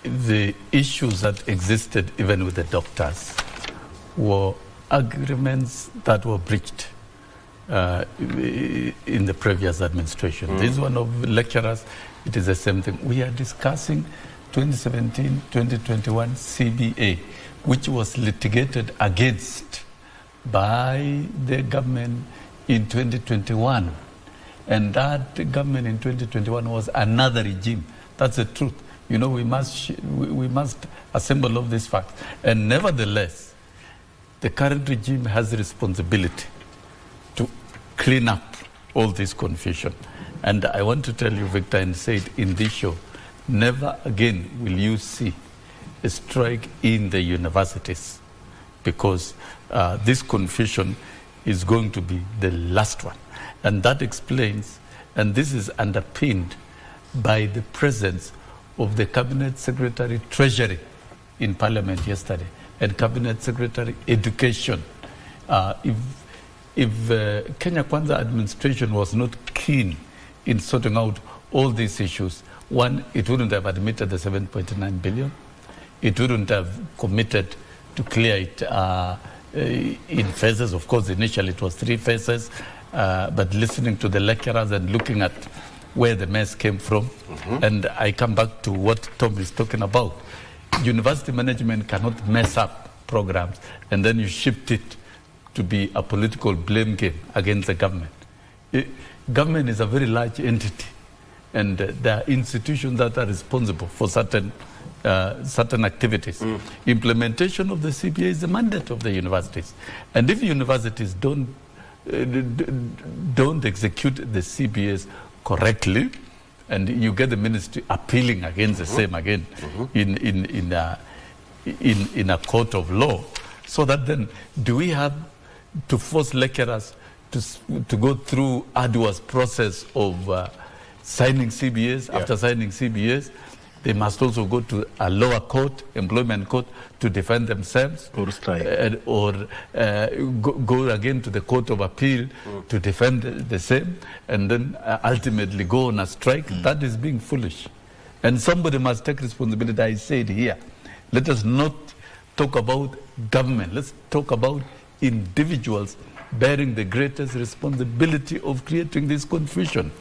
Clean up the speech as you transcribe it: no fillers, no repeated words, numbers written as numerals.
the issues that existed even with the doctors were agreements that were breached in the previous administration. This one of lecturers, it is the same thing. We are discussing 2017-2021 CBA, which was litigated against by the government in 2021. And that government in 2021 was another regime. That's the truth. You know, we must assemble all these facts. And nevertheless, the current regime has the responsibility to clean up all this confusion. And I want to tell you, Victor, and say it in this show, never again will you see a strike in the universities, because this confusion is going to be the last one. And that explains, and this is underpinned by the presence of the Cabinet Secretary Treasury in Parliament yesterday and Cabinet Secretary Education. If Kenya Kwanza administration was not keen in sorting out all these issues, one, it wouldn't have admitted the 7.9 billion. It wouldn't have committed to clear it in phases. Of course, initially it was 3 phases, but listening to the lecturers and looking at where the mess came from, and I come back to what Tom is talking about. University management cannot mess up programs and then you shift it to be a political blame game against the government. Government is a very large entity, and there are institutions that are responsible for certain activities. Implementation of the CBA is the mandate of the universities, and if universities don't execute the CBAs correctly, and you get the ministry appealing against the same again in a court of law, so that then do we have to force lecturers to go through arduous process of signing CBAs? After signing CBAs, they must also go to a lower court, employment court, to defend themselves, or strike, go again to the Court of Appeal to defend the same, and then ultimately go on a strike. That is being foolish, and somebody must take responsibility. I said here, let us not talk about government. Let's talk about individuals bearing the greatest responsibility of creating this confusion.